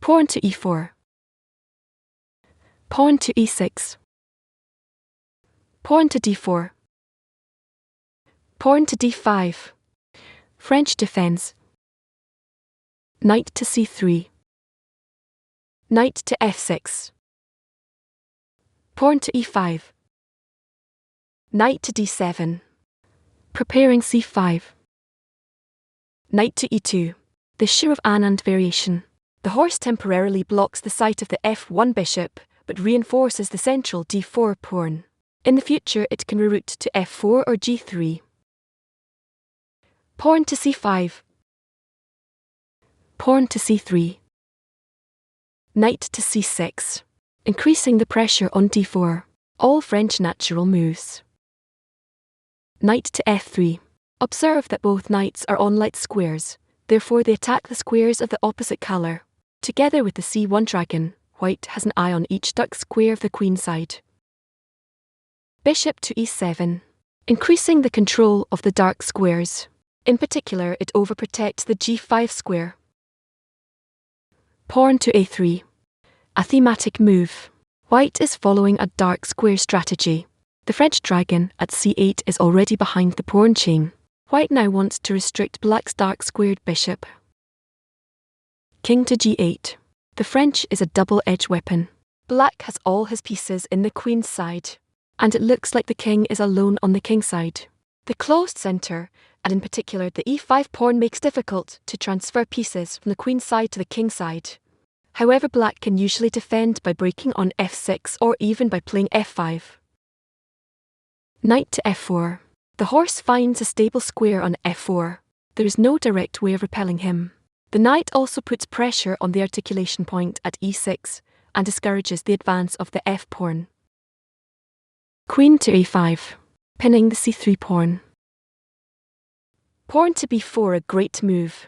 Pawn to e4. Pawn to e6. Pawn to d4. Pawn to d5. French defense. Knight to c3. Knight to f6. Pawn to e5. Knight to d7. Preparing c5. Knight to e2. The Shirov-Anand variation. The horse temporarily blocks the sight of the f1 bishop, but reinforces the central d4 pawn. In the future it can reroute to f4 or g3. Pawn to c5. Pawn to c3. Knight to c6. Increasing the pressure on d4. All French natural moves. Knight to f3. Observe that both knights are on light squares, therefore they attack the squares of the opposite colour. Together with the c1 dragon, white has an eye on each duck square of the queen side. Bishop to e7. Increasing the control of the dark squares. In particular, it overprotects the g5 square. Pawn to a3. A thematic move. White is following a dark square strategy. The French dragon at c8 is already behind the pawn chain. White now wants to restrict black's dark squared bishop. King to g8. The French is a double-edged weapon. Black has all his pieces in the queen's side, and it looks like the king is alone on the king side. The closed centre, and in particular the e5 pawn, makes difficult to transfer pieces from the queen side to the king side. However, black can usually defend by breaking on f6 or even by playing f5. Knight to f4. The horse finds a stable square on f4. There is no direct way of repelling him. The knight also puts pressure on the articulation point at e6 and discourages the advance of the f pawn. Queen to a5, pinning the c3 pawn. Pawn to b4, a great move.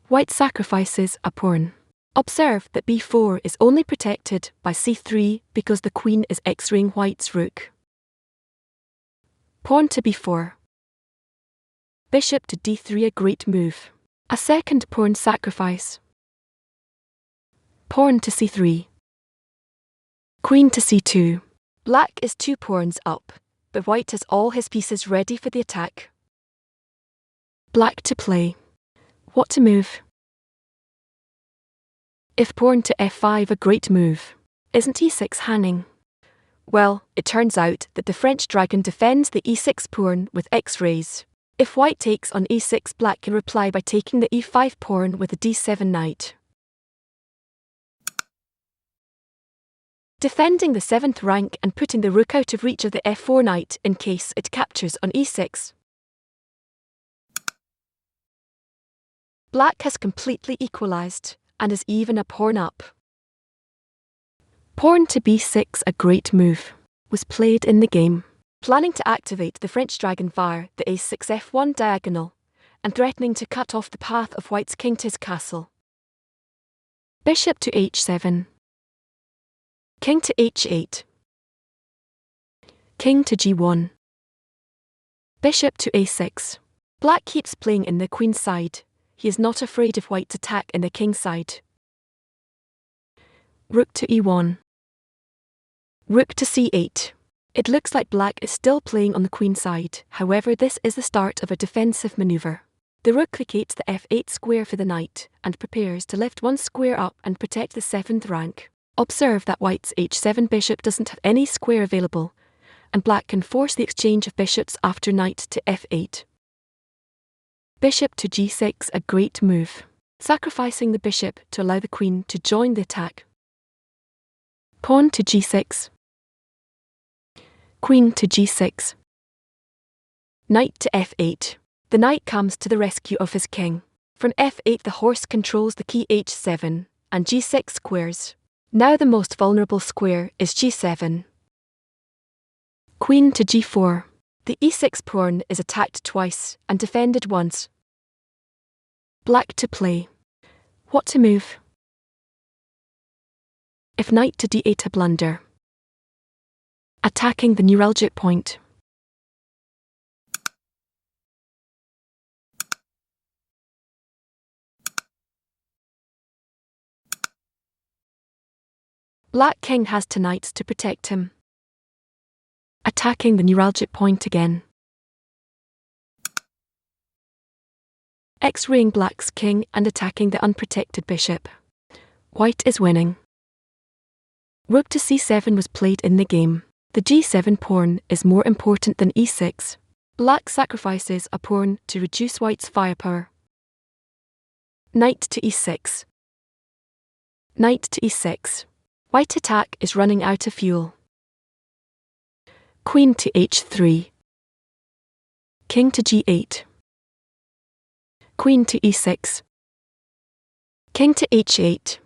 White sacrifices a pawn. Observe that b4 is only protected by c3 because the queen is x-raying white's rook. Pawn to b4. Bishop to d3, a great move. A second pawn sacrifice. Pawn to c3. Queen to c2. Black is 2 pawns up, but white has all his pieces ready for the attack. Black to play. What to move? If pawn to f5, a great move. Isn't e6 hanging? Well, it turns out that the French dragon defends the e6 pawn with x-rays. If white takes on e6, black can reply by taking the e5 pawn with the d7 knight. Defending the 7th rank and putting the rook out of reach of the f4 knight in case it captures on e6. Black has completely equalized and is even a pawn up. Pawn to b6, a great move, was played in the game. Planning to activate the French dragon via the a6 f1 diagonal and threatening to cut off the path of white's king to his castle. Bishop to h7. King to h8. King to g1. Bishop to a6. Black keeps playing in the queen's side. He is not afraid of white's attack in the king's side. Rook to e1. Rook to c8. It looks like black is still playing on the queen side, however this is the start of a defensive maneuver. The rook vacates the f8 square for the knight, and prepares to lift one square up and protect the 7th rank. Observe that white's h7 bishop doesn't have any square available, and black can force the exchange of bishops after knight to f8. Bishop to g6, a great move, sacrificing the bishop to allow the queen to join the attack. Pawn to g6. Queen to g6. Knight to f8. The knight comes to the rescue of his king. From f8 the horse controls the key h7 and g6 squares. Now the most vulnerable square is g7. Queen to g4. The e6 pawn is attacked twice and defended once. Black to play. What to move? If knight to d8, a blunder. Attacking the neuralgic point. Black king has two knights to protect him. Attacking the neuralgic point again. X-raying black's king and attacking the unprotected bishop. White is winning. Rook to c7 was played in the game. The g7 pawn is more important than e6. Black sacrifices a pawn to reduce white's firepower. Knight to e6. Knight to e6. White attack is running out of fuel. Queen to h3. King to g8. Queen to e6. King to h8.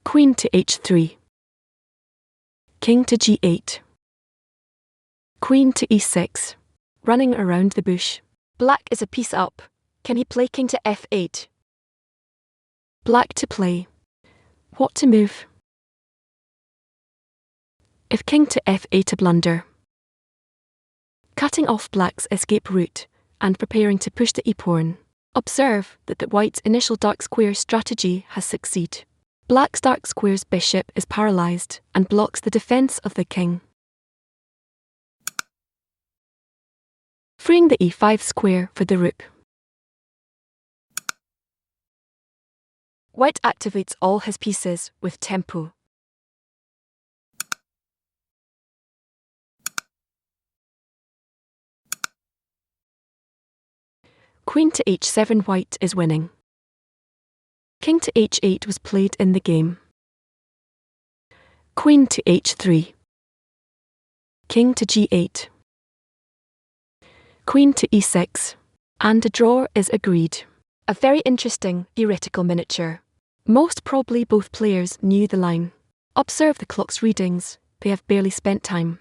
Queen to h3. King to g8. Queen to e6. Running around the bush. Black is a piece up. Can he play king to f8? Black to play. What to move? If king to f8 a blunder. Cutting off black's escape route and preparing to push the e-pawn. Observe that the white's initial dark square strategy has succeeded. Black's dark square's bishop is paralysed and blocks the defence of the king. Freeing the e5 square for the rook. White activates all his pieces with tempo. Queen to h7, white is winning. King to h8 was played in the game. Queen to h3. King to g8. Queen to e6. And a draw is agreed. A very interesting theoretical miniature. Most probably both players knew the line. Observe the clock's readings, they have barely spent time.